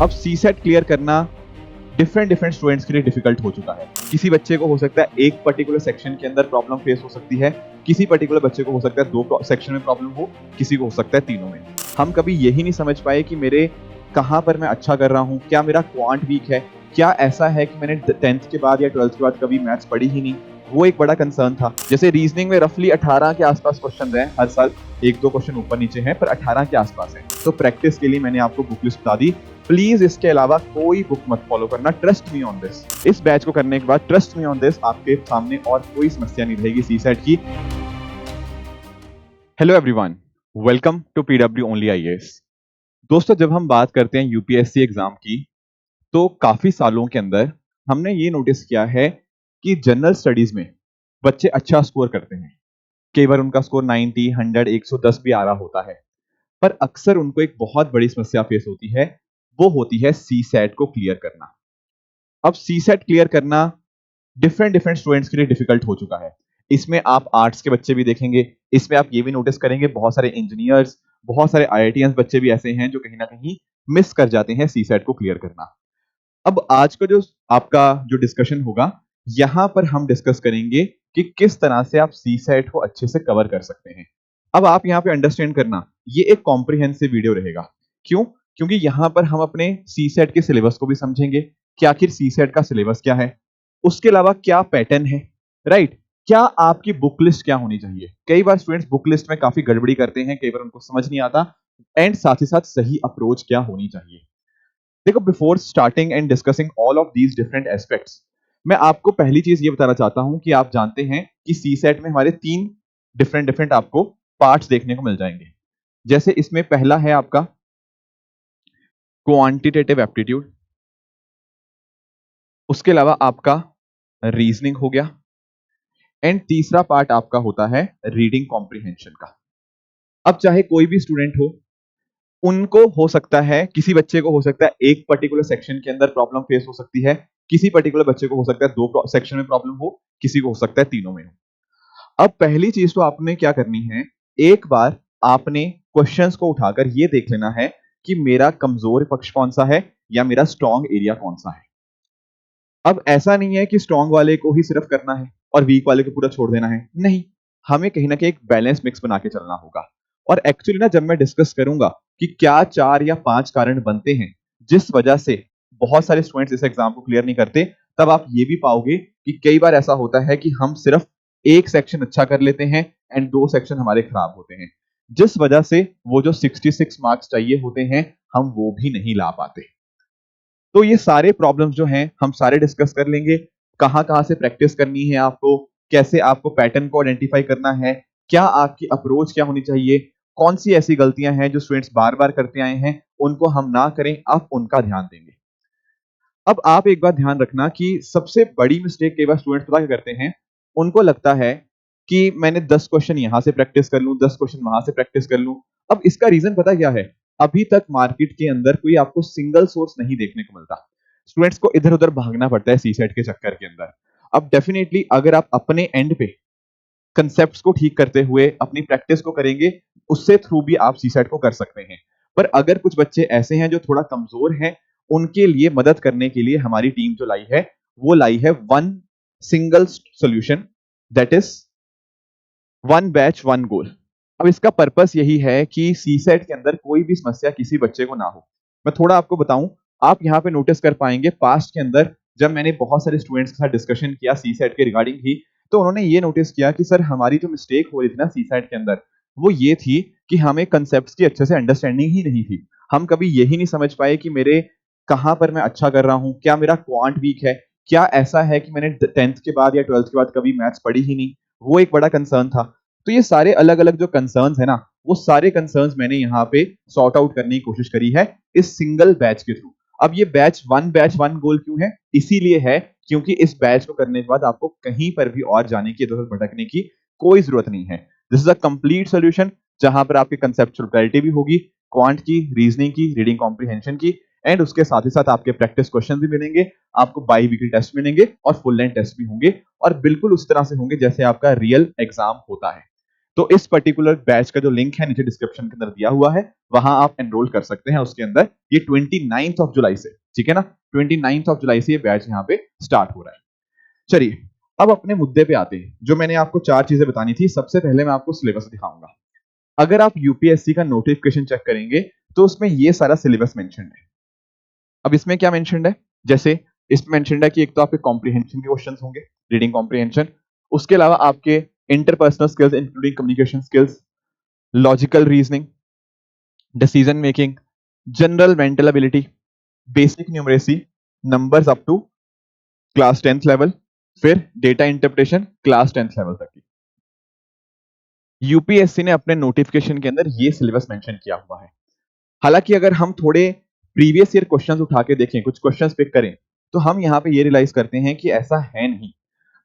अब CSAT clear करना different students के लिए डिफिकल्ट हो चुका है। किसी बच्चे को हो सकता है एक पर्टिकुलर सेक्शन के अंदर प्रॉब्लम फेस हो सकती है, किसी पर्टिकुलर बच्चे को हो सकता है दो सेक्शन में प्रॉब्लम हो, किसी को हो सकता है तीनों में। हम कभी यही नहीं समझ पाए कि मेरे कहाँ पर मैं अच्छा कर रहा हूँ, क्या मेरा क्वांट वीक है, क्या ऐसा है कि मैंने 10th के बाद या 12th के बाद कभी मैथ्स पढ़ी ही नहीं। वो एक बड़ा कंसर्न था। जैसे रीजनिंग में रफली 18 के आसपास क्वेश्चन हैं हर साल, एक दो क्वेश्चन ऊपर नीचे हैं पर 18 के आसपास है। तो प्रैक्टिस के लिए मैंने आपको बुक लिस्ट बता दी। प्लीज इसके अलावा कोई बुक मत फॉलो करना, ट्रस्ट मी ऑन दिस। इस बैच को करने के बाद ट्रस्ट मी ऑन दिस, आपके सामने और कोई समस्या नहीं रहेगी सीसेट की। Hello everyone, welcome to PW only IAS. दोस्तों, जब हम बात करते हैं यूपीएससी एग्जाम की, तो काफी सालों के अंदर हमने ये नोटिस किया है कि जनरल स्टडीज में बच्चे अच्छा स्कोर करते हैं। कई बार उनका स्कोर 90, 100, 110 भी आ रहा होता है, पर अक्सर उनको एक बहुत बड़ी समस्या फेस होती है, वो होती है सीसेट को क्लियर करना। अब सीसेट क्लियर करना डिफरेंट स्टूडेंट्स के लिए डिफिकल्ट हो चुका है। इसमें आप आर्ट्स के बच्चे भी देखेंगे, इसमें आप ये भी नोटिस करेंगे बहुत सारे इंजीनियर्स, बहुत सारे आईआईटीएंस बच्चे भी ऐसे हैं जो कहीं ना कहीं मिस कर जाते हैं सीसेट को क्लियर करना। अब आज का जो आपका जो डिस्कशन होगा, यहां पर हम डिस्कस करेंगे कि किस तरह से आप सीसेट को अच्छे से कवर कर सकते हैं। अब आप यहां पे अंडरस्टैंड करना, ये एक कॉम्प्रिहेंसिव वीडियो रहेगा। क्यों? क्योंकि यहां पर हम अपने सीसेट के सिलेबस को भी समझेंगे कि आखिर सीसेट का सिलेबस क्या है, उसके अलावा क्या पैटर्न है, राइट, क्या आपकी बुक लिस्ट क्या होनी चाहिए। कई बार स्टूडेंट्स बुक लिस्ट में काफी गड़बड़ी करते हैं, कई बार उनको समझ नहीं आता, एंड साथ ही साथ सही अप्रोच क्या होनी चाहिए। देखो, before starting and discussing all of these different aspects, मैं आपको पहली चीज ये बताना चाहता हूं कि आप जानते हैं कि सी सेट में हमारे तीन डिफरेंट आपको पार्ट्स देखने को मिल जाएंगे। जैसे इसमें पहला है आपका क्वांटिटेटिव एप्टीट्यूड, उसके अलावा आपका रीजनिंग हो गया, एंड तीसरा पार्ट आपका होता है रीडिंग कॉम्प्रिहेंशन का। अब चाहे कोई भी स्टूडेंट हो, उनको हो सकता है, किसी बच्चे को हो सकता है एक पर्टिकुलर सेक्शन के अंदर प्रॉब्लम फेस हो सकती है, किसी पर्टिकुलर बच्चे को हो सकता है दो सेक्शन में प्रॉब्लम हो, किसी को हो सकता है तीनों में हो। अब पहली चीज तो आपने क्या करनी है, एक बार आपने क्वेश्चंस को उठाकर ये देख लेना है कि मेरा कमजोर पक्ष कौन सा है या मेरा स्ट्रॉन्ग एरिया कौन सा है। अब ऐसा नहीं है कि स्ट्रॉन्ग वाले को ही सिर्फ करना है और वीक वाले को पूरा छोड़ देना है, नहीं, हमें कहीं ना कहीं एक बैलेंस मिक्स बना के चलना होगा। और एक्चुअली ना, जब मैं डिस्कस करूंगा कि क्या 4 या 5 कारण बनते हैं जिस वजह से बहुत सारे स्टूडेंट्स इस एग्जाम को क्लियर नहीं करते, तब आप ये भी पाओगे कि कई बार ऐसा होता है कि हम सिर्फ एक सेक्शन अच्छा कर लेते हैं एंड दो सेक्शन हमारे खराब होते हैं, जिस वजह से वो जो 66 मार्क्स चाहिए होते हैं हम वो भी नहीं ला पाते। तो ये सारे प्रॉब्लम्स जो हैं हम सारे डिस्कस कर लेंगे। कहां कहां से प्रैक्टिस करनी है आपको, कैसे आपको पैटर्न को आइडेंटिफाई करना है, क्या आपकी अप्रोच क्या होनी चाहिए, कौन सी ऐसी गलतियां हैं जो स्टूडेंट्स बार बार करते आए हैं, उनको हम ना करें, आप उनका ध्यान देंगे। अब आप एक बात ध्यान रखना कि सबसे बड़ी मिस्टेक कई बार स्टूडेंट्स पता क्या करते हैं, उनको लगता है कि मैंने 10 क्वेश्चन यहां से प्रैक्टिस कर लूं, 10 क्वेश्चन वहां से प्रैक्टिस कर लूं। अब इसका रीजन पता क्या है, अभी तक मार्केट के अंदर कोई आपको सिंगल सोर्स नहीं देखने को मिलता। स्टूडेंट्स को इधर उधर भागना पड़ता है सीसेट के चक्कर के अंदर। अब डेफिनेटली अगर आप अपने एंड पे कंसेप्ट्स को ठीक करते हुए अपनी प्रैक्टिस को करेंगे, उससे थ्रू भी आप सीसेट को कर सकते हैं। पर अगर कुछ बच्चे ऐसे हैं जो थोड़ा कमजोर हैं, उनके लिए मदद करने के लिए हमारी टीम जो लाई है, वो लाई है one single solution, that is one batch one गोल। अब इसका पर्पस यही है कि सीसेट के अंदर कोई भी समस्या किसी बच्चे को ना हो। मैं थोड़ा आपको बताऊं, आप यहां पे नोटिस कर पाएंगे पास्ट के अंदर जब मैंने बहुत सारे स्टूडेंट्स के साथ डिस्कशन किया सीसेट के रिगार्डिंग ही, तो उन्होंने ये नोटिस किया कि सर हमारी जो मिस्टेक हो रही थी ना सीसेट के अंदर, वो ये थी कि हमें कंसेप्ट्स की अच्छे से अंडरस्टैंडिंग ही नहीं थी। हम कभी यही नहीं समझ पाए कि मेरे कहां पर मैं अच्छा कर रहा हूं, क्या मेरा क्वांट वीक है, क्या ऐसा है कि मैंने 10th के बाद या 12th के बाद कभी मैथ्स पढ़ी ही नहीं। वो एक बड़ा कंसर्न था। तो ये सारे अलग अलग जो कंसर्न्स है ना, वो सारे कंसर्न्स मैंने यहाँ पे सॉर्ट आउट करने की कोशिश करी है इस सिंगल बैच के थ्रू। अब ये बैच वन गोल क्यों है, इसीलिए है क्योंकि इस बैच को करने के बाद आपको कहीं पर भी और जाने की, इधर उधर भटकने की कोई जरूरत नहीं है। This is a complete solution, जहां पर आपकी कंसेप्चुअल क्लैरिटी भी होगी, क्वांट की, रीजनिंग की, रीडिंग कॉम्प्रिहेंशन की, एंड उसके साथ ही साथ आपके प्रैक्टिस क्वेश्चन भी मिलेंगे, आपको बाई वीकली टेस्ट मिलेंगे और फुल लेंथ टेस्ट भी होंगे, और बिल्कुल उस तरह से होंगे जैसे आपका रियल एग्जाम होता है। तो इस पर्टिकुलर बैच का जो लिंक है नीचे डिस्क्रिप्शन के अंदर दिया हुआ है, वहां आप एनरोल कर सकते हैं उसके अंदर। ये 29 ऑफ जुलाई से, ठीक है ना, 29 ऑफ जुलाई से ये बैच यहाँ पे स्टार्ट हो रहा है। चलिए अब अपने मुद्दे पे आते हैं। जो मैंने आपको 4 चीजें बतानी थी, सबसे पहले मैं आपको सिलेबस दिखाऊंगा। अगर आप यूपीएससी का नोटिफिकेशन चेक करेंगे तो उसमें ये सारा सिलेबस मेंशन है। अब इसमें क्या मेंशन है, जैसे इसमें मेंशन है कि एक तो आपके कॉम्प्रिहेंशन के क्वेश्चंस होंगे, रीडिंग कॉम्प्रिहेंशन, उसके अलावा आपके interpersonal skills including communication skills, logical reasoning, decision making, general mental ability, basic numeracy, numbers up to class 10th level, फिर data interpretation class 10th level तक की। यूपीएससी ने अपने नोटिफिकेशन के अंदर ये सिलेबस मेंशन किया हुआ है। हालांकि अगर हम थोड़े प्रीवियस ईयर क्वेश्चंस उठा के देखें, कुछ क्वेश्चंस पिक करें, तो हम यहाँ पे ये रियलाइज करते हैं कि ऐसा है नहीं।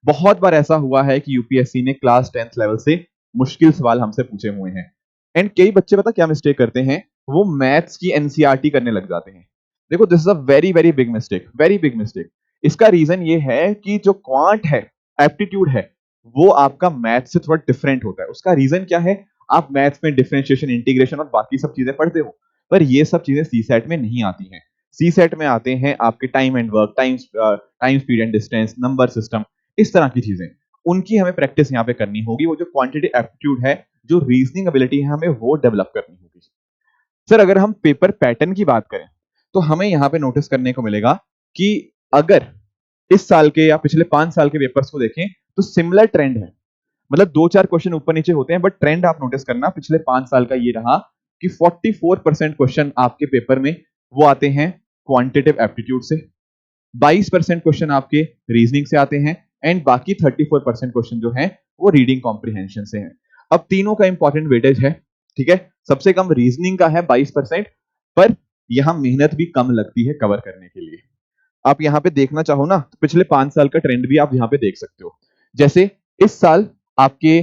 बहुत बार ऐसा हुआ है कि यूपीएससी ने क्लास 10th लेवल से मुश्किल सवाल हमसे पूछे हुए हैं। एंड कई बच्चे पता क्या मिस्टेक करते हैं, वो मैथ्स की एनसीईआरटी करने लग जाते हैं। देखो this is a very very big mistake, very big mistake. इसका रीजन ये है कि जो क्वांट है, एप्टीट्यूड है, वो आपका मैथ से थोड़ा डिफरेंट होता है। उसका रीजन क्या है, आप मैथ्स में डिफरेंशिएशन, इंटीग्रेशन और बाकी सब चीजें पढ़ते हो, पर ये सब चीजें सी सेट में नहीं आती हैं। सी सेट में आते हैं आपके time and work, time speed and distance, number system, इस तरह की चीजें। उनकी हमें प्रैक्टिस यहाँ पे करनी होगी। वो जो क्वांटिटी एप्टीट्यूड है, जो रीजनिंग एबिलिटी है, हमें वो डेवलप करनी होगी। सर अगर हम पेपर पैटर्न की बात करें तो हमें यहाँ पे नोटिस करने को मिलेगा कि अगर इस साल के या पिछले 5 साल के पेपर्स को देखें तो सिमिलर ट्रेंड है। मतलब 2-4 क्वेश्चन ऊपर नीचे होते हैं, बट ट्रेंड आप नोटिस करना, पिछले 5 साल का ये रहा कि 44% क्वेश्चन आपके पेपर में वो आते हैं क्वांटिटेटिव एप्टीट्यूड से, 22% क्वेश्चन आपके रीजनिंग से आते हैं, एंड बाकी 34% क्वेश्चन जो है वो रीडिंग कॉम्प्रिहेंशन से हैं। अब तीनों का इंपॉर्टेंट वेटेज है, ठीक है। सबसे कम रीजनिंग का है 22%, पर यहां मेहनत भी कम लगती है कवर करने के लिए। आप यहां पे देखना चाहो ना, तो पिछले 5 साल का ट्रेंड भी आप यहां पे देख सकते हो। जैसे इस साल आपके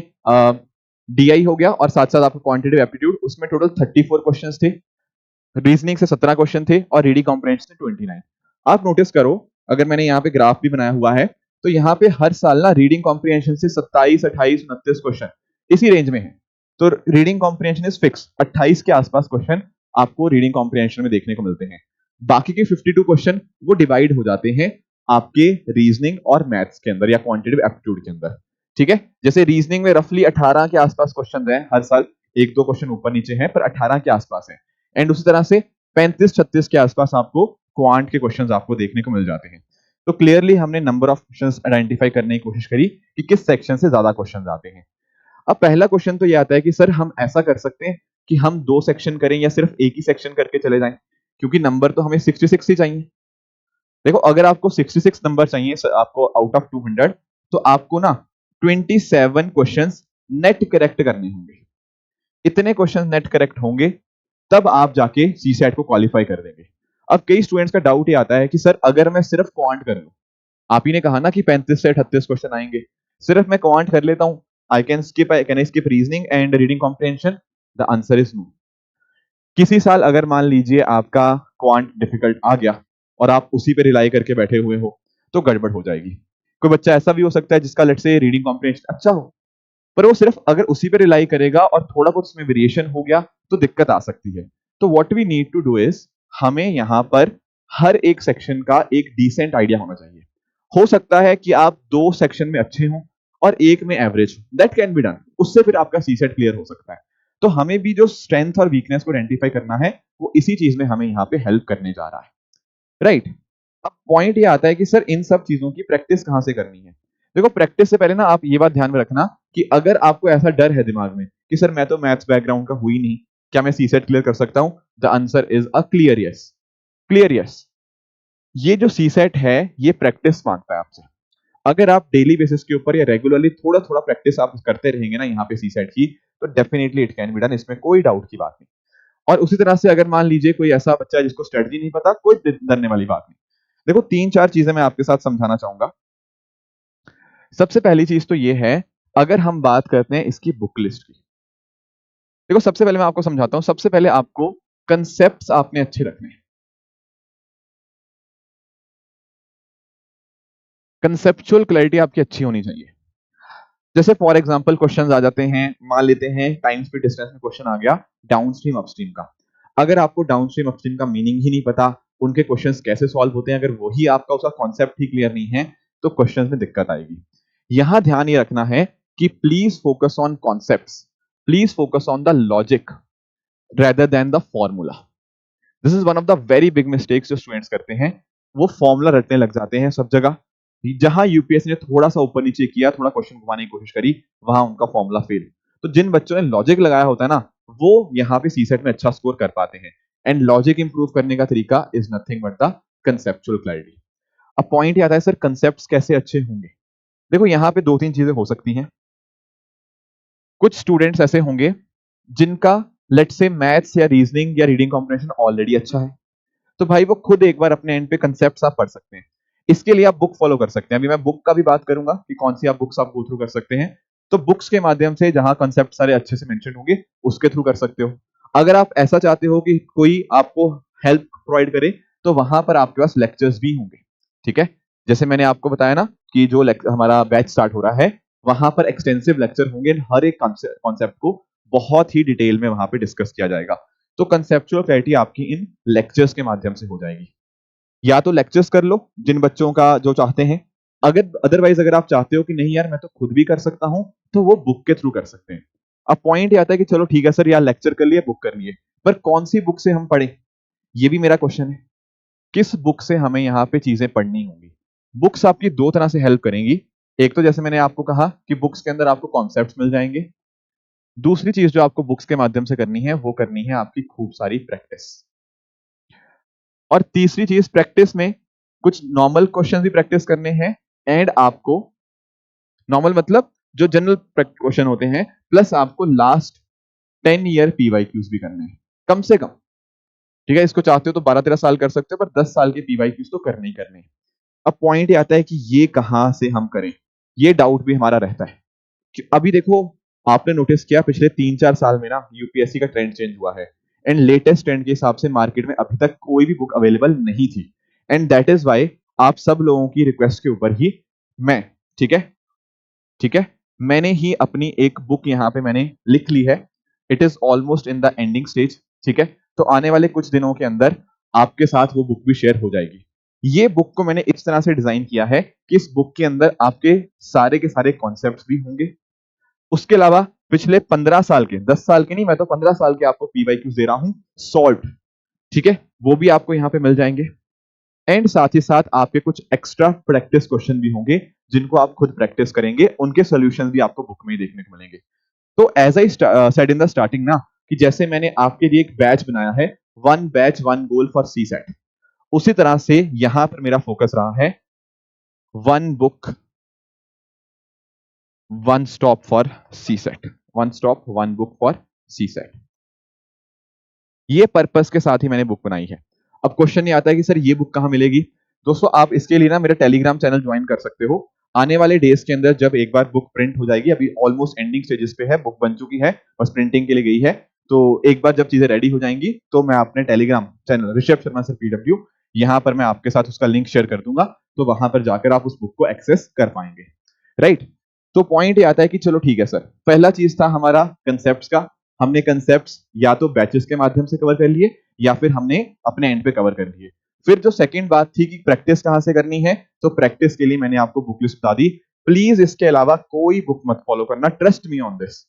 डीआई हो गया और साथ साथ आपका क्वांटिटेटिव एप्टीट्यूड, उसमें टोटल 34 क्वेश्चंस थे, रीजनिंग से 17 क्वेश्चन थे और रीडिंग कॉम्प्रिहेंशन से 29। आप नोटिस करो, अगर मैंने यहाँ पे ग्राफ भी बनाया हुआ है, तो यहाँ पे हर साल ना रीडिंग कॉम्प्रिहेंशन से 27, 28, 29 क्वेश्चन इसी रेंज में है। तो रीडिंग कॉम्प्रिहेंशन इज फिक्स, 28 के आसपास क्वेश्चन आपको रीडिंग कॉम्प्रिहेंशन में देखने को मिलते हैं। बाकी के 52 क्वेश्चन वो डिवाइड हो जाते हैं आपके रीजनिंग और मैथ्स के अंदर या क्वांटिटेटिव एप्टीट्यूड के अंदर, ठीक है। जैसे रीजनिंग में रफली 18 के आसपास क्वेश्चन है हर साल, 1-2 क्वेश्चन ऊपर नीचे हैं, पर 18 के आसपास है। एंड उसी तरह से 35-36 के आसपास आपको क्वांट के क्वेश्चंस आपको देखने को मिल जाते हैं। तो क्लियरली हमने नंबर ऑफ क्वेश्चंस आइडेंटिफाई करने की कोशिश करी कि किस सेक्शन से ज्यादा क्वेश्चंस आते हैं। अब पहला क्वेश्चन तो ये आता है कि सर हम ऐसा कर सकते हैं कि हम 2 सेक्शन करें या सिर्फ एक ही सेक्शन करके चले जाएं, क्योंकि नंबर तो हमें 66 ही चाहिए। देखो अगर आपको 66 नंबर चाहिए आपको आउट ऑफ 200, तो आपको ना 27 क्वेश्चंस नेट करेक्ट करने होंगे। इतने क्वेश्चन नेट करेक्ट होंगे तब आप जाके सी सेट को क्वालिफाई कर देंगे। अब कई स्टूडेंट्स का डाउट ये आता है कि सर अगर मैं सिर्फ क्वांट कर लूं, आप ही ने कहा ना कि 35 से 38 क्वेश्चन आएंगे, सिर्फ मैं क्वांट कर लेता हूं, I skip reasoning and reading comprehension? The answer is no. किसी साल अगर मान लीजिए आपका क्वांट डिफिकल्ट आ गया और आप उसी पे रिलाई करके बैठे हुए हो, तो गड़बड़ हो जाएगी। कोई बच्चा ऐसा भी हो सकता है जिसका लेट्स से रीडिंग कॉम्प्रिहेंशन अच्छा हो, पर वो सिर्फ अगर उसी पे रिलाई करेगा और थोड़ा बहुत उसमें वेरिएशन हो गया तो दिक्कत आ सकती है। तो what we need to do is, हमें यहां पर हर एक सेक्शन का एक डिसेंट आइडिया होना चाहिए। हो सकता है कि आप 2 सेक्शन में अच्छे हों और एक में average, that can be done, उससे फिर आपका सी सेट क्लियर हो सकता है। तो हमें भी जो स्ट्रेंथ और वीकनेस को आइडेंटिफाई करना है, वो इसी चीज में हमें यहाँ पे हेल्प करने जा रहा है, राइट। अब पॉइंट ये आता है कि सर इन सब चीजों की प्रैक्टिस कहां से करनी है। देखो प्रैक्टिस से पहले ना आप ये बात ध्यान में रखना कि अगर आपको ऐसा डर है दिमाग में कि सर मैं तो मैथ्स बैकग्राउंड का हुई नहीं, क्या मैं सी सेट क्लियर कर सकता हूं? The answer is a clear yes, clear yes. ये जो सी सेट है ये प्रैक्टिस मांगता है आपसे। अगर आप डेली बेसिस के ऊपर या रेगुलरली थोड़ा थोड़ा प्रैक्टिस आप करते रहेंगे ना यहाँ पे सी सेट की, तो definitely it can be done, इसमें कोई डाउट की बात नहीं। और उसी तरह से अगर मान लीजिए कोई ऐसा बच्चा है जिसको स्ट्रेटजी नहीं पता, कोई डरने वाली बात नहीं। देखो 3-4 चीजें मैं आपके साथ समझाना चाहूंगा। सबसे पहली चीज तो ये है, अगर हम बात करते हैं इसकी बुक लिस्ट की, देखो सबसे पहले मैं आपको समझाता हूं। सबसे पहले आपको कंसेप्ट्स आपने अच्छे रखने हैं, कंसेप्चुअल क्लैरिटी आपकी अच्छी होनी चाहिए। जैसे फॉर एग्जांपल क्वेश्चंस आ जाते हैं, मान लेते हैं टाइम स्पीड डिस्टेंस में क्वेश्चन आ गया डाउनस्ट्रीम अपस्ट्रीम का। अगर आपको डाउनस्ट्रीम अपस्ट्रीम का मीनिंग ही नहीं पता, उनके क्वेश्चंस कैसे सॉल्व होते हैं, अगर वही आपका उसका कॉन्सेप्ट ही क्लियर नहीं है, तो क्वेश्चंस में दिक्कत आएगी। यहां ध्यान ये रखना है कि please focus on concepts, please focus on the logic rather than the formula. This is one of the very big mistakes जो स्टूडेंट्स करते हैं। वो फॉर्मूला रटने लग जाते हैं सब जगह। जहां यूपीएससी ने थोड़ा सा ऊपर नीचे किया, थोड़ा क्वेश्चन घुमाने की कोशिश करी, वहां उनका फॉर्मूला फेल। तो जिन बच्चों ने लॉजिक लगाया होता है ना, वो यहाँ पे सीसेट में अच्छा स्कोर कर पाते हैं। एंड लॉजिक इंप्रूव करने का तरीका is nothing but the conceptual clarity. अब पॉइंट ये आता है सर कंसेप्ट्स कैसे अच्छे होंगे। देखो यहाँ पे दो तीन चीजें हो सकती हैं। कुछ स्टूडेंट्स ऐसे होंगे जिनका लेट से मैथ्स या रीजनिंग या रीडिंग कॉम्प्रिहेंशन ऑलरेडी अच्छा है, तो भाई वो खुद एक बार अपने एंड पे कंसेप्ट्स आप पढ़ सकते हैं। इसके लिए आप बुक फॉलो कर सकते हैं। अभी मैं बुक का भी बात करूंगा कि कौन सी आप बुक्स आप गो थ्रू कर सकते हैं। तो बुक्स के माध्यम से जहां कंसेप्ट सारे अच्छे से मेंशन होंगे, उसके थ्रू कर सकते हो। अगर आप ऐसा चाहते हो कि कोई आपको हेल्प प्रोवाइड करे, तो वहां पर आपके पास लेक्चर्स भी होंगे। ठीक है, जैसे मैंने आपको बताया ना कि जो हमारा बैच स्टार्ट हो रहा है, वहां पर एक्सटेंसिव लेक्चर होंगे। हर एक कॉन्सेप्ट को बहुत ही डिटेल में वहां पे डिस्कस किया जाएगा। तो कंसेप्चुअल क्लैरिटी आपकी इन लेक्चर्स के माध्यम से हो जाएगी। या तो लेक्चर्स कर लो जिन बच्चों का जो चाहते हैं, अगर अदरवाइज अगर आप चाहते हो कि नहीं यार मैं तो खुद भी कर सकता हूं, तो वो बुक के थ्रू कर सकते हैं। अब पॉइंट ये आता है कि चलो ठीक है सर, यार लेक्चर कर लिए, बुक कर लिए, पर कौन सी बुक से हम पढ़े, ये भी मेरा क्वेश्चन है। किस बुक से हमें यहाँ पे चीजें पढ़नी होंगी। बुक्स आपकी दो तरह से हेल्प करेंगी। एक तो जैसे मैंने आपको कहा कि बुक्स के अंदर आपको कॉन्सेप्ट्स मिल जाएंगे। दूसरी चीज जो आपको बुक्स के माध्यम से करनी है, वो करनी है आपकी खूब सारी प्रैक्टिस। और तीसरी चीज, प्रैक्टिस में कुछ नॉर्मल क्वेश्चन भी प्रैक्टिस करने हैं, एंड आपको नॉर्मल मतलब जो जनरल क्वेश्चन होते हैं, प्लस आपको लास्ट 10 ईयर पीवाईक्यूज भी करने हैं कम से कम। ठीक है, इसको चाहते हो तो 12-13 साल कर सकते हो, पर 10 साल के पीवाईक्यूज तो करने ही करने हैं। अब पॉइंट ये आता है कि ये कहां से हम करें, ये डाउट भी हमारा रहता है कि अभी देखो, आपने नोटिस किया पिछले 3-4 साल में ना यूपीएससी का ट्रेंड चेंज हुआ है। एंड लेटेस्ट ट्रेंड के हिसाब से मार्केट में अभी तक कोई भी बुक अवेलेबल नहीं थी। एंड दैट इज वाई आप सब लोगों की रिक्वेस्ट के ऊपर ही मैं, ठीक है, ठीक है, मैंने ही अपनी एक बुक यहाँ पे मैंने लिख ली है। It is almost in the ending stage. ठीक है, तो आने वाले कुछ दिनों के अंदर आपके साथ वो बुक भी शेयर हो जाएगी। ये बुक को मैंने इस तरह से डिजाइन किया है कि इस बुक के अंदर आपके सारे के सारे कॉन्सेप्ट्स भी होंगे। उसके अलावा पिछले 15 साल के, 10 साल के नहीं, मैं तो 15 साल के आपको पीवाईक्यूज दे रहा हूं सॉल्व। ठीक है, वो भी आपको यहां पे मिल जाएंगे। एंड साथ ही साथ आपके कुछ एक्स्ट्रा प्रैक्टिस क्वेश्चन भी होंगे, जिनको आप खुद प्रैक्टिस करेंगे, उनके सॉल्यूशंस भी आपको बुक में ही देखने को मिलेंगे। तो as I said in the starting ना, कि जैसे मैंने आपके लिए एक बैच बनाया है, one batch one goal for CSAT, उसी तरह से यहां पर मेरा फोकस रहा है one book one stop for CSAT, one stop one book for CSAT. ये पर्पस के साथ ही मैंने बुक बनाई है। अब क्वेश्चन ये आता है कि सर ये बुक कहां मिलेगी। दोस्तों आप इसके लिए ना मेरा टेलीग्राम चैनल ज्वाइन कर सकते हो। आने वाले डेज के अंदर जब एक बार बुक प्रिंट हो जाएगी, अभी ऑलमोस्ट एंडिंग स्टेजेस पे है, बुक बन चुकी है, बस प्रिंटिंग के लिए गई है। तो एक बार जब चीजें रेडी हो जाएंगी, तो मैं अपने Telegram channel Rishabh Sharma sir PW, यहां पर मैं आपके साथ उसका लिंक शेयर कर दूंगा। तो वहां पर जाकर आप उस बुक को एक्सेस कर पाएंगे। राइट, तो पॉइंट ये आता है कि चलो ठीक है सर, पहला चीज था हमारा कंसेप्ट का। हमने कंसेप्ट्स या तो बैचेस के माध्यम से कवर कर लिए, या फिर हमने अपने एंड पे कवर कर लिए। फिर जो सेकंड बात थी कि प्रैक्टिस कहां से करनी है, तो प्रैक्टिस के लिए मैंने आपको बुक लिस्ट बता दी। प्लीज इसके अलावा कोई बुक मत फॉलो करना, trust me on this.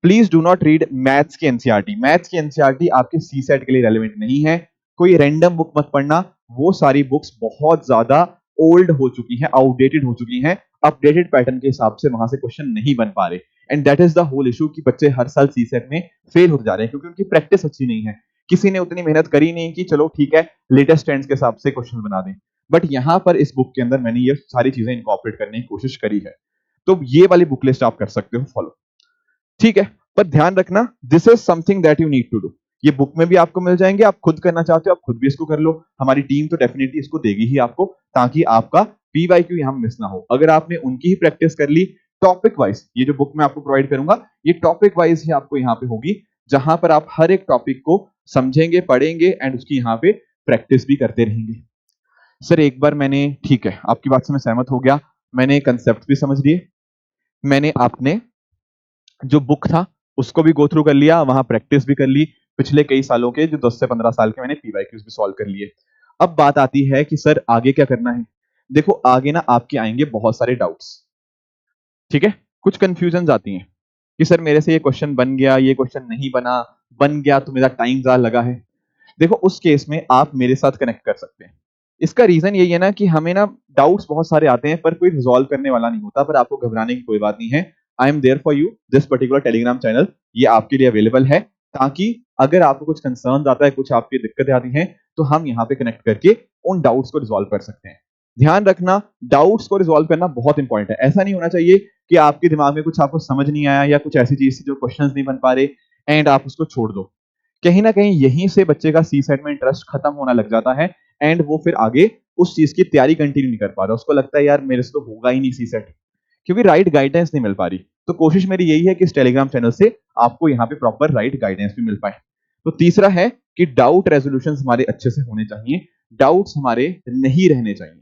Please do not read maths की एनसीईआरटी। मैथ्स की एनसीईआरटी आपके सी सेट के लिए रेलिवेंट नहीं है। कोई रैंडम बुक मत पढ़ना, वो सारी बुक्स बहुत ज्यादा ओल्ड हो चुकी हैं, आउटडेटेड हो चुकी हैं। अपडेटेड पैटर्न के हिसाब से वहां से क्वेश्चन नहीं बन पा रहे। And that is the whole issue कि बच्चे हर साल सी सेट में फेल होते जा रहे हैं, क्योंकि उनकी प्रैक्टिस अच्छी नहीं है। किसी ने उतनी मेहनत करी नहीं कि चलो ठीक है लेटेस्ट ट्रेंड्स के हिसाब से क्वेश्चन बना दें। बट यहां पर इस बुक के अंदर मैंने ये सारी चीजें इंकॉर्पोरेट करने की कोशिश करी है। तो ये वाली बुक लिस्ट आप कर सकते हो फॉलो। ठीक है, पर ध्यान रखना, this is something that you need to do. ये बुक में भी आपको मिल जाएंगे, आप खुद करना चाहते हो आप खुद भी इसको कर लो। हमारी टीम तो डेफिनेटली इसको देगी ही आपको, ताकि आपका पीवाईक्यू यहां मिस ना हो। अगर आपने उनकी ही प्रैक्टिस कर ली टॉपिक वाइज, ये जो बुक मैं आपको प्रोवाइड करूंगा, ये टॉपिक वाइज ही आपको यहाँ पे होगी, जहां पर आप हर एक टॉपिक को समझेंगे, पढ़ेंगे, एंड उसकी यहाँ पे प्रैक्टिस भी करते रहेंगे। सर एक बार मैंने, ठीक है आपकी बात से मैं सहमत हो गया, मैंने कंसेप्ट भी समझ लिए, मैंने आपने जो बुक था उसको भी गो थ्रू कर लिया, वहां प्रैक्टिस भी कर ली, पिछले कई सालों के जो 10 से 15 साल के मैंने पीवाईक्यूज भी सॉल्व कर लिए। अब बात आती है कि सर आगे क्या करना है। देखो आगे ना आपके आएंगे बहुत सारे डाउट्स, ठीक है, कुछ कंफ्यूजन आती हैं कि सर मेरे से ये क्वेश्चन बन गया, ये क्वेश्चन नहीं बना, बन गया तो मेरा टाइम ज्यादा लगा है। देखो उस केस में आप मेरे साथ कनेक्ट कर सकते हैं। इसका रीजन यही है ना कि हमें ना डाउट्स बहुत सारे आते हैं पर कोई रिजॉल्व करने वाला नहीं होता, पर आपको घबराने की कोई बात नहीं है। I am there for you, this particular Telegram channel ये आपके लिए अवेलेबल है, ताकि अगर आपको कुछ कंसर्न आता है, कुछ आपकी दिक्कतें आती हैं, तो हम यहाँ पे कनेक्ट करके उन डाउट्स को रिजॉल्व कर सकते हैं। ध्यान रखना, डाउट्स को रिजॉल्व करना बहुत इंपॉर्टेंट है। ऐसा नहीं होना चाहिए कि आपके दिमाग में कुछ आपको समझ नहीं आया या कुछ ऐसी चीज थी जो क्वेश्चंस नहीं बन पा रहे एंड आप उसको छोड़ दो। कहीं ना कहीं यहीं से बच्चे का सी सेट में इंटरेस्ट खत्म होना लग जाता है एंड वो फिर आगे उस चीज की तैयारी कंटिन्यू नहीं कर पा रहा, उसको लगता है यार मेरे से तो होगा ही नहीं सी सेट, क्योंकि राइट गाइडेंस नहीं मिल पा रही। तो कोशिश मेरी यही है कि इस टेलीग्राम चैनल से आपको यहाँ पे प्रॉपर राइट गाइडेंस भी मिल पाए। तो तीसरा है कि डाउट रेजोल्यूशन हमारे अच्छे से होने चाहिए, डाउट्स हमारे नहीं रहने चाहिए,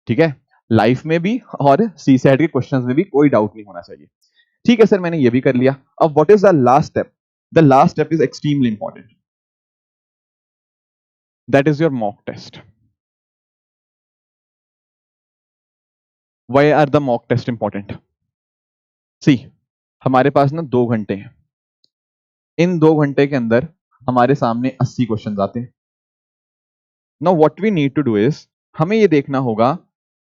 ठीक है, लाइफ में भी और सी सेट के क्वेश्चंस में भी कोई डाउट नहीं होना चाहिए। ठीक है सर, मैंने ये भी कर लिया। अब what is the last step? The last step is extremely important, that is your mock test. Why are the mock test important? See, हमारे पास ना 2 घंटे हैं, इन 2 घंटे के अंदर हमारे सामने 80 क्वेश्चन आते हैं। Now what we need to do is, हमें ये देखना होगा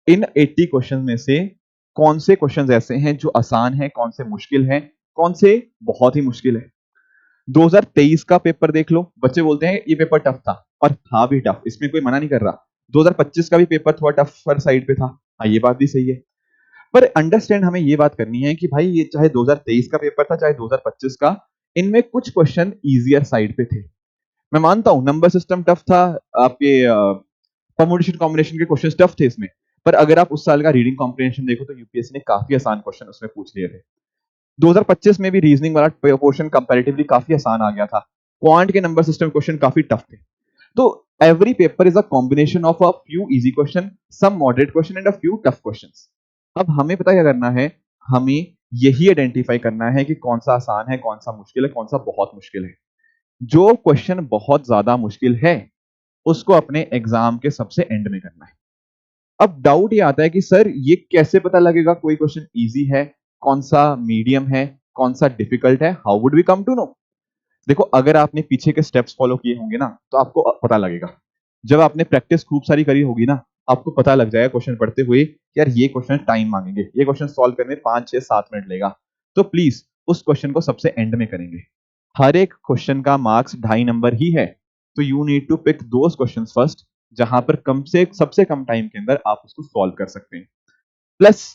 इन 80 क्वेश्चन में से कौन से क्वेश्चन ऐसे हैं जो आसान है, कौन से मुश्किल है, कौन से बहुत ही मुश्किल है। 2023 का पेपर देख लो, बच्चे बोलते हैं ये पेपर टफ था, और था भी टफ, इसमें कोई मना नहीं कर रहा। 2025 का भी पेपर थोड़ा टफ पर साइड पे था, हाँ ये बात भी सही है। पर अंडरस्टैंड हमें ये बात करनी है कि भाई ये चाहे 2023 का पेपर था चाहे 2025 का, इनमें कुछ क्वेश्चन इजियर साइड पे थे। मैं मानता हूं नंबर सिस्टम टफ था, आपके परमुटेशन कॉम्बिनेशन के क्वेश्चन टफ थे इसमें, पर अगर आप उस साल का रीडिंग कॉम्प्रिहेंशन देखो तो यूपीएससी ने काफी आसान क्वेश्चन उसमें पूछ लिए थे। 2025 में भी रीजनिंग वाला पोर्शन कंपैरेटिवली काफी आसान आ गया था, क्वांट के नंबर सिस्टम क्वेश्चन काफी टफ थे। तो every paper is a combination of a few easy question, some moderate question and a few tough questions. अब हमें पता क्या करना है, हमें यही आइडेंटिफाई करना है कि कौन सा आसान है, कौन सा मुश्किल है, कौन सा बहुत मुश्किल है। जो क्वेश्चन बहुत ज्यादा मुश्किल है उसको अपने एग्जाम के सबसे एंड में करना है। अब डाउट ये आता है कि सर ये कैसे पता लगेगा कोई क्वेश्चन इजी है, कौन सा मीडियम है, कौन सा डिफिकल्ट है, how would we come to know? देखो अगर आपने पीछे के स्टेप्स फॉलो किए होंगे ना तो आपको पता लगेगा। जब आपने प्रैक्टिस खूब सारी करी होगी ना, आपको पता लग जाएगा क्वेश्चन पढ़ते हुए यार ये क्वेश्चन टाइम मांगेंगे, ये क्वेश्चन सॉल्व करने में 5 6 7 मिनट लेगा, तो प्लीज उस क्वेश्चन को सबसे एंड में करेंगे। हर एक क्वेश्चन का मार्क्स 2.5 नंबर ही है, तो you need to pick those question first जहां पर कम से सबसे कम टाइम के अंदर आप उसको सॉल्व कर सकते हैं। प्लस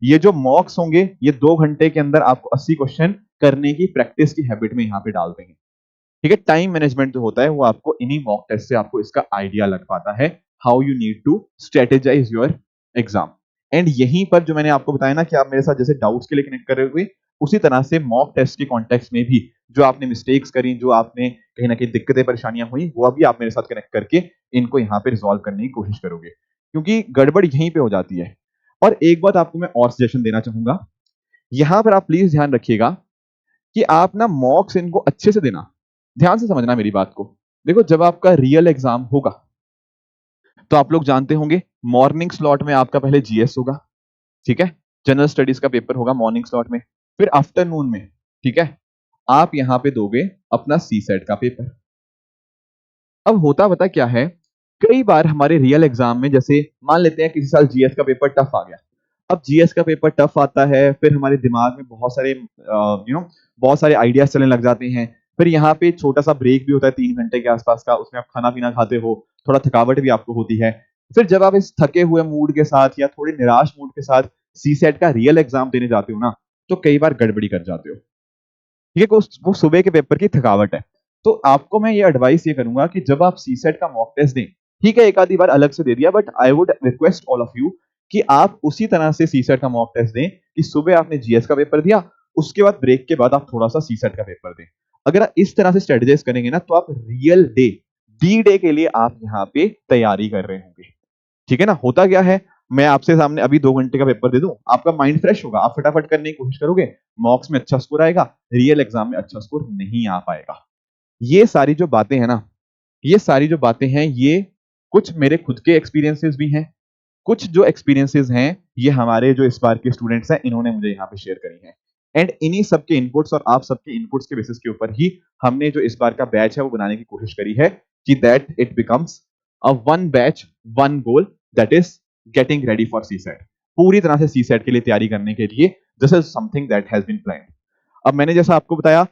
ये जो मॉक्स होंगे ये 2 घंटे के अंदर आपको 80 क्वेश्चन करने की प्रैक्टिस की हैबिट में यहाँ पे डाल देंगे। ठीक है, टाइम मैनेजमेंट जो होता है वो आपको इन्हीं मॉक टेस्ट से आपको इसका आइडिया लग पाता है, how you need to strategize your exam. And यहीं पर जो मैंने आपको बताया ना कि आप मेरे साथ जैसे डाउट्स के लिए कनेक्ट कर रहे हुए, उसी तरह से मॉक टेस्ट के कॉन्टेक्स्ट में भी जो आपने मिस्टेक्स करी, जो आपने कहीं ना कहीं दिक्कतें परेशानियां हुई, वो अभी आप मेरे साथ कनेक्ट करके इनको यहाँ पे रिजॉल्व करने की कोशिश करोगे, क्योंकि गड़बड़ यहीं पे हो जाती है। और एक बात आपको मैं और सजेशन देना चाहूंगा, यहां पर आप प्लीज ध्यान रखिएगा कि आप ना मॉक्स इनको अच्छे से देना, ध्यान से समझना मेरी बात को। देखो जब आपका रियल एग्जाम होगा तो आप लोग जानते होंगे मॉर्निंग स्लॉट में आपका पहले जीएस होगा, ठीक है, जनरल स्टडीज का पेपर होगा मॉर्निंग स्लॉट में, फिर आफ्टरनून में, ठीक है, आप यहां पे दोगे अपना सी सेट का पेपर। अब होता बता क्या है, कई बार हमारे रियल एग्जाम में जैसे मान लेते हैं किसी साल जीएस का पेपर टफ आ गया, अब जीएस का पेपर टफ आता है, फिर हमारे दिमाग में बहुत सारे बहुत सारे आइडियाज चलने लग जाते हैं, फिर यहाँ पे छोटा सा ब्रेक भी होता है 3 घंटे के आसपास का, उसमें आप खाना पीना खाते हो, थोड़ा थकावट भी आपको होती है। फिर जब आप इस थके हुए मूड के साथ या थोड़े निराश मूड के साथ सी सेट का रियल एग्जाम देने जाते हो ना, तो कई बार गड़बड़ी कर जाते हो। ये वो सुबह के पेपर की थकावट है। तो आपको मैं ये एडवाइस ये करूंगा कि जब आप सी सेट का मॉक टेस्ट दें, ठीक है एक आधी बार अलग से दे दिया, but I would request all of you कि आप उसी तरह से सी सेट का मॉक टेस्ट दें कि सुबह आपने जीएस का पेपर दिया, उसके बाद ब्रेक के बाद आप थोड़ा सा सी सेट का पेपर दें। अगर आप इस तरह से स्ट्रेटेजाइज करेंगे ना, तो आप रियल डे डी डे के लिए आप यहाँ पे तैयारी कर रहे होंगे। ठीक है ना, होता क्या है, मैं आपसे सामने अभी 2 घंटे का पेपर दे दूं, आपका माइंड फ्रेश होगा, आप फटाफट करने की कोशिश करोगे, मॉक्स में अच्छा स्कोर आएगा, रियल एग्जाम में अच्छा स्कोर नहीं आ पाएगा। ये सारी जो बातें हैं ना, ये सारी जो बातें हैं, ये कुछ मेरे खुद के एक्सपीरियंसेस भी हैं, कुछ जो एक्सपीरियंसेस हैं ये हमारे जो इस बार के स्टूडेंट्स हैं इन्होंने मुझे यहाँ पे शेयर करी हैं। एंड इन्हीं सबके इनपुट्स और आप सबके इनपुट्स के बेसिस के ऊपर ही हमने जो इस बार का बैच है वो बनाने की कोशिश करी है कि that it becomes a one batch one goal, that is getting ready for CSAT. पूरी तरह से सीसेट के लिए तैयारी करने के लिए this is something that has been planned. अब मैंने जैसा आपको बताया,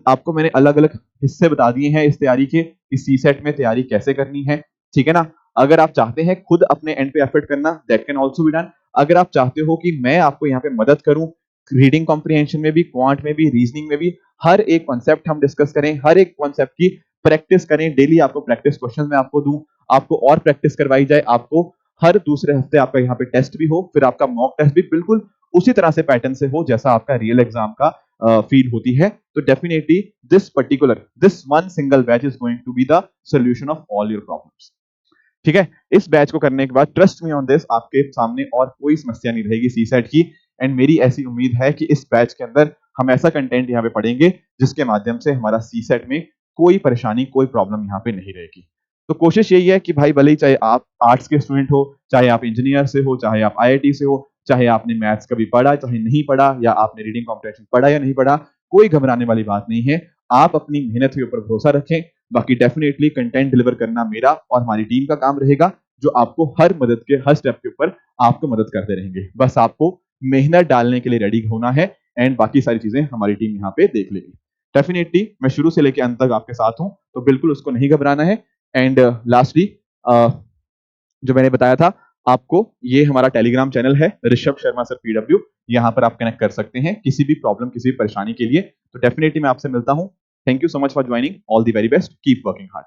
आपको मैंने अलग अलग हिस्से बता दिए हैं इस तैयारी के कि सीसेट में तैयारी कैसे करनी है, ठीक है ना। अगर आप चाहते हैं खुद अपने एंड पे एफर्ट करना, that can also be done. अगर आप चाहते हो कि मैं आपको यहाँ पे मदद करूं रीडिंग कॉम्प्रिहेंशन में भी, क्वांट में भी, रीजनिंग में भी, हर एक कॉन्सेप्ट हम डिस्कस करें, हर एक कॉन्सेप्ट की प्रैक्टिस करें, डेली आपको प्रैक्टिस क्वेश्चन मैं आपको दूं, आपको और प्रैक्टिस करवाई जाए, आपको हर दूसरे हफ्ते आपका यहाँ पे टेस्ट भी हो, फिर आपका मॉक टेस्ट भी बिल्कुल उसी तरह से पैटर्न से हो जैसा आपका रियल एग्जाम का फील होती है, तो definitely this one single batch is going to be the solution of all your problems. ठीक है, इस बैच को करने के बाद ट्रस्ट मी ऑन दिस, आपके सामने और कोई समस्या नहीं रहेगी सीसेट की। एंड मेरी ऐसी उम्मीद है कि इस बैच के अंदर हम ऐसा कंटेंट यहाँ पे पढ़ेंगे जिसके माध्यम से हमारा सीसेट में कोई परेशानी, कोई प्रॉब्लम यहाँ पे नहीं रहेगी। तो कोशिश यही है कि भाई भले ही चाहे आप आर्ट्स के स्टूडेंट हो, चाहे आप इंजीनियर से हो, चाहे आप आईआईटी से हो, चाहे आपने मैथ्स कभी पढ़ा चाहे नहीं पढ़ा, या आपने रीडिंग कॉम्प्रिहेंशन पढ़ा या नहीं पढ़ा, कोई घबराने वाली बात नहीं है। आप अपनी मेहनत के ऊपर भरोसा रखें, बाकी डेफिनेटली कंटेंट डिलीवर करना मेरा और हमारी टीम का काम रहेगा, जो आपको हर मदद के हर स्टेप के ऊपर आपको मदद करते रहेंगे। बस आपको मेहनत डालने के लिए रेडी होना है एंड बाकी सारी चीजें हमारी टीम यहाँ पे देख लेगी। डेफिनेटली मैं शुरू से लेकर अंत तक आपके साथ हूं, तो बिल्कुल उसको नहीं घबराना है। एंड लास्टली जो मैंने बताया था आपको, ये हमारा टेलीग्राम चैनल है ऋषभ शर्मा सर पीडब्ल्यू, यहाँ पर आप कनेक्ट कर सकते हैं किसी भी प्रॉब्लम, किसी भी परेशानी के लिए। तो डेफिनेटली मैं आपसे मिलता हूं। Thank you so much for joining, all the very best, keep working hard.